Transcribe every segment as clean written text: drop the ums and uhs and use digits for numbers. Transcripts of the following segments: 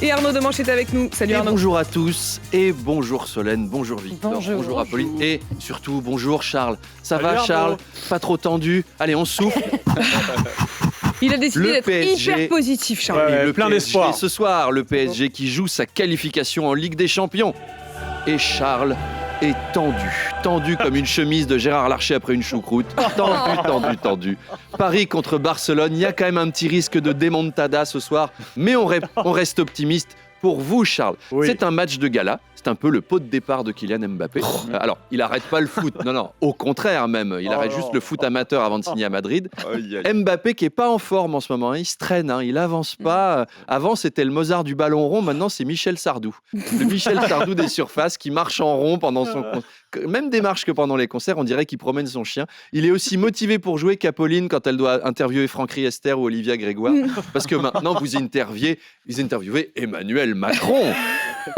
Et Arnaud Demanche est avec nous. Salut Arnaud. Bonjour à tous et bonjour Solène, bonjour Victor, bonjour Apolline et surtout bonjour Charles. Ça va Charles? Pas trop tendu? Allez, on souffle. Il a décidé d'être hyper positif, Charles. Plein d'espoir. Ce soir, le PSG qui joue sa qualification en Ligue des Champions. Et Charles est tendu comme une chemise de Gérard Larcher après une choucroute. Tendu. Paris contre Barcelone, il y a quand même un petit risque de démontada ce soir, mais on reste optimiste. Pour vous, Charles, c'est un match de gala. C'est un peu le pot de départ de Kylian Mbappé. Alors, il n'arrête pas le foot. Non, au contraire même. Il arrête juste le foot amateur avant de signer à Madrid. Mbappé qui n'est pas en forme en ce moment. Il se traîne, il n'avance pas. Avant, c'était le Mozart du ballon rond. Maintenant, c'est Michel Sardou. Le Michel Sardou des surfaces qui marche en rond pendant son concert. Même démarche que pendant les concerts, on dirait qu'il promène son chien. Il est aussi motivé pour jouer qu'Apolline quand elle doit interviewer Franck Riester ou Olivia Grégoire. Parce que maintenant, vous interviewez Emmanuel Macron,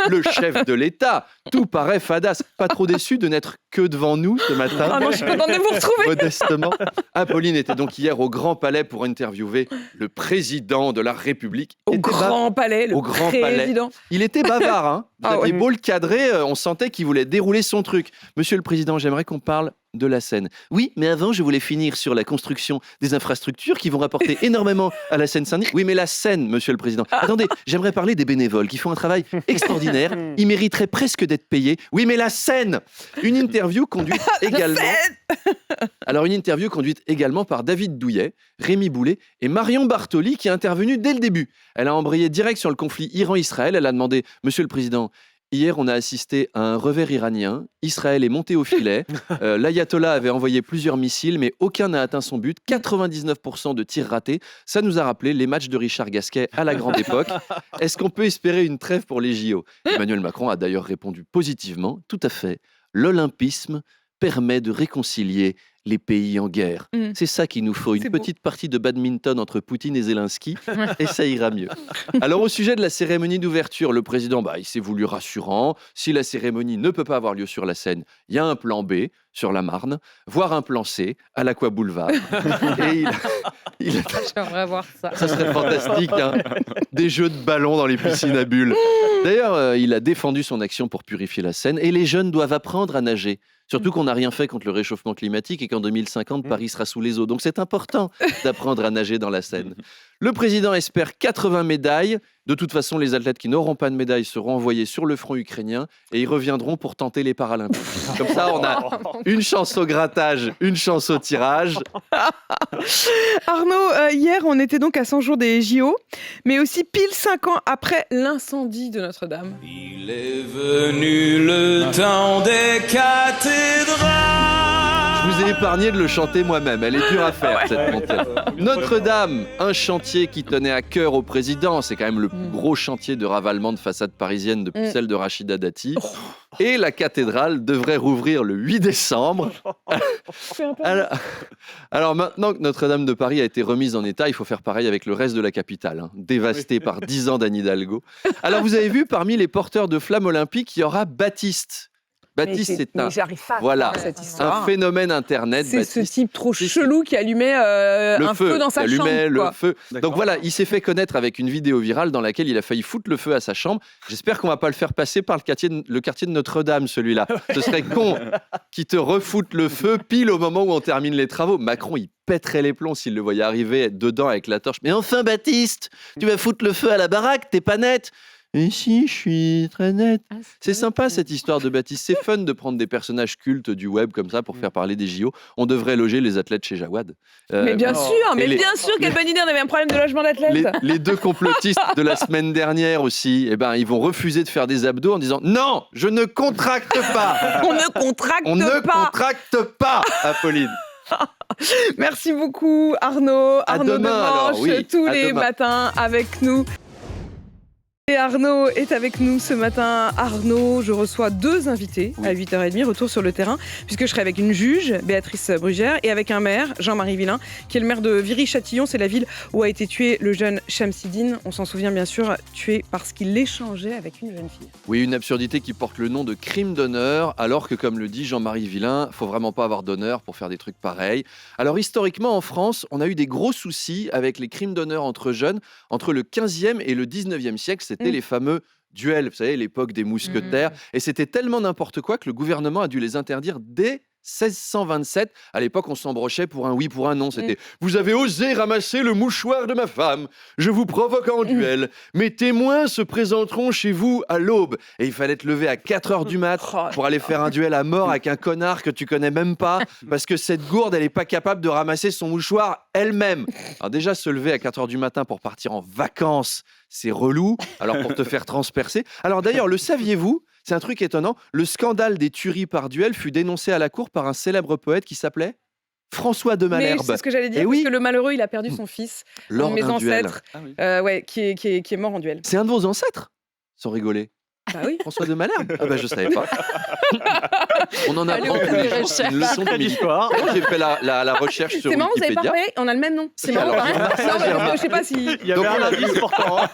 le chef de l'État. Tout paraît fadasse. Pas trop déçu de n'être que devant nous ce matin. Ah non, je suis contente de vous retrouver. Modestement. Apolline était donc hier au Grand Palais pour interviewer le président de la République. Au Grand Palais. Il était bavard, hein. Vous aviez beau le cadrer, on sentait qu'il voulait dérouler son truc. Monsieur le Président, j'aimerais qu'on parle de la Seine. Oui, mais avant, je voulais finir sur la construction des infrastructures qui vont rapporter énormément à la Seine-Saint-Denis. Oui, mais la Seine, Monsieur le Président. Attendez, j'aimerais parler des bénévoles qui font un travail extraordinaire. Ils mériteraient presque d'être payés. Oui, mais la Seine. Une interview conduite également. Alors, une interview conduite également par David Douillet, Rémi Boulet et Marion Bartoli qui est intervenue dès le début. Elle a embrayé direct sur le conflit Iran-Israël. Elle a demandé, Monsieur le Président, hier, on a assisté à un revers iranien. Israël est monté au filet. L'ayatollah avait envoyé plusieurs missiles, mais aucun n'a atteint son but. 99% de tirs ratés. Ça nous a rappelé les matchs de Richard Gasquet à la grande époque. Est-ce qu'on peut espérer une trêve pour les JO? Emmanuel Macron a d'ailleurs répondu positivement. Tout à fait. L'olympisme permet de réconcilier les pays en guerre. C'est ça qu'il nous faut, une petite partie de badminton entre Poutine et Zelensky, et ça ira mieux. Alors au sujet de la cérémonie d'ouverture, le président, il s'est voulu rassurant. Si la cérémonie ne peut pas avoir lieu sur la Seine, il y a un plan B sur la Marne, voire un plan C à l'Aqua Boulevard. Et J'aimerais voir ça. Ça serait fantastique, hein. Des jeux de ballon dans les piscines à bulles. D'ailleurs, il a défendu son action pour purifier la Seine, et les jeunes doivent apprendre à nager. Surtout qu'on n'a rien fait contre le réchauffement climatique et qu'en 2050, Paris sera sous les eaux. Donc c'est important d'apprendre à nager dans la Seine. Le président espère 80 médailles. De toute façon, les athlètes qui n'auront pas de médailles seront envoyés sur le front ukrainien et ils reviendront pour tenter les Paralympiques. Comme ça, on a une chance au grattage, une chance au tirage. Arnaud, hier, on était donc à 100 jours des JO, mais aussi pile 5 ans après l'incendie de Notre-Dame. Il est venu le temps des cathédrales. Je vous ai épargné de le chanter moi-même. Elle est dure à faire, cette montée. Notre-Dame, un chantier qui tenait à cœur au président. C'est quand même le plus gros chantier de ravalement de façade parisienne depuis celle de Rachida Dati. Et la cathédrale devrait rouvrir le 8 décembre. Alors maintenant que Notre-Dame de Paris a été remise en état, il faut faire pareil avec le reste de la capitale, dévastée par 10 ans d'Anne Hidalgo. Alors vous avez vu, parmi les porteurs de flammes olympiques, il y aura Baptiste. Baptiste, c'est un phénomène internet. C'est Baptiste, ce type trop chelou qui allumait un feu dans sa chambre. Le feu. Donc voilà, il s'est fait connaître avec une vidéo virale dans laquelle il a failli foutre le feu à sa chambre. J'espère qu'on va pas le faire passer par le quartier de Notre-Dame, celui-là. Ce serait con qu'il te refoute le feu pile au moment où on termine les travaux. Macron, il pèterait les plombs s'il le voyait arriver dedans avec la torche. Mais enfin, Baptiste, tu vas foutre le feu à la baraque, t'es pas net. Et si, je suis très net. C'est sympa cette histoire de Baptiste. C'est fun de prendre des personnages cultes du web comme ça pour faire parler des JO. On devrait loger les athlètes chez Jawad. Mais bien sûr, quelle bonne idée, on avait un problème de logement d'athlètes. Les deux complotistes de la semaine dernière aussi, ils vont refuser de faire des abdos en disant « Non, je ne contracte pas !» On ne contracte pas, Apolline. Merci beaucoup Arnaud. Arnaud Demanche, tous les matins avec nous. Et Arnaud est avec nous ce matin. Arnaud, je reçois 2 invités à 8h30, retour sur le terrain, puisque je serai avec une juge, Béatrice Brugère, et avec un maire, Jean-Marie Villain, qui est le maire de Viry-Châtillon. C'est la ville où a été tué le jeune Chamsidine. On s'en souvient bien sûr, tué parce qu'il échangeait avec une jeune fille. Oui, une absurdité qui porte le nom de crime d'honneur, alors que comme le dit Jean-Marie Villain, faut vraiment pas avoir d'honneur pour faire des trucs pareils. Alors historiquement en France, on a eu des gros soucis avec les crimes d'honneur entre jeunes, entre le 15e et le 19e siècle. C'était les fameux duels, vous savez, l'époque des mousquetaires. Et c'était tellement n'importe quoi que le gouvernement a dû les interdire dès 1627. À l'époque, on s'embrochait pour un oui, pour un non. C'était « Vous avez osé ramasser le mouchoir de ma femme. Je vous provoque en duel. Mes témoins se présenteront chez vous à l'aube. » Et il fallait te lever à 4h du mat pour aller faire un duel à mort avec un connard que tu connais même pas parce que cette gourde, elle est pas capable de ramasser son mouchoir elle-même. Alors déjà, se lever à 4h du matin pour partir en vacances, c'est relou. Alors pour te faire transpercer. Alors d'ailleurs, le saviez-vous ? C'est un truc étonnant. Le scandale des tueries par duel fut dénoncé à la cour par un célèbre poète qui s'appelle François de Malherbe. Mais c'est ce que j'allais dire, parce que le malheureux, il a perdu son fils, lors un de mes ancêtres, qui est mort en duel. C'est un de vos ancêtres, sans rigoler. Bah oui. François de Malherbe. Ah bah je savais pas. On en apprend tous les jours. C'est une leçon de l'histoire. J'ai fait la recherche sur Wikipédia. C'est marrant, vous avez pas parlé, on a le même nom. C'est marrant. Je sais pas si. Il y avait un indice pourtant.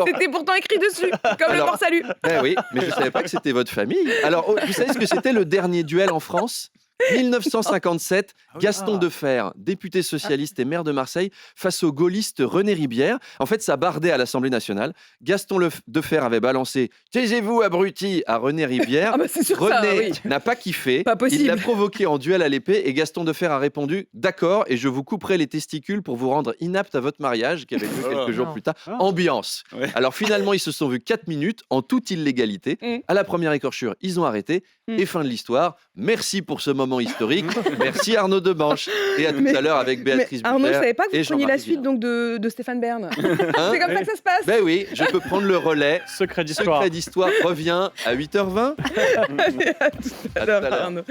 C'était pourtant écrit dessus, comme le port salut. Oui, mais je savais pas que c'était votre famille. Alors, vous savez ce que c'était le dernier duel en France ? 1957, Gaston Defferre, député socialiste et maire de Marseille, face au gaulliste René Ribière. En fait, ça bardait à l'Assemblée nationale. Gaston Defferre avait balancé « Taisez-vous, abruti !» à René Ribière. René n'a pas kiffé. Pas possible. Il l'a provoqué en duel à l'épée et Gaston Defferre a répondu « D'accord, et je vous couperai les testicules pour vous rendre inapte à votre mariage » qui avait lieu quelques jours plus tard. Ambiance. Alors finalement, ils se sont vus 4 minutes en toute illégalité. À la première écorchure, ils ont arrêté. Et fin de l'histoire. Merci pour ce moment historique. Merci Arnaud Debanche. Et à tout à l'heure avec Béatrice Buter. Arnaud, je ne savais pas que vous preniez la suite donc, de Stéphane Bern. C'est comme ça que ça se passe. Ben oui, je peux prendre le relais. Secret d'histoire. Secret d'histoire revient à 8h20. À tout à l'heure, Arnaud.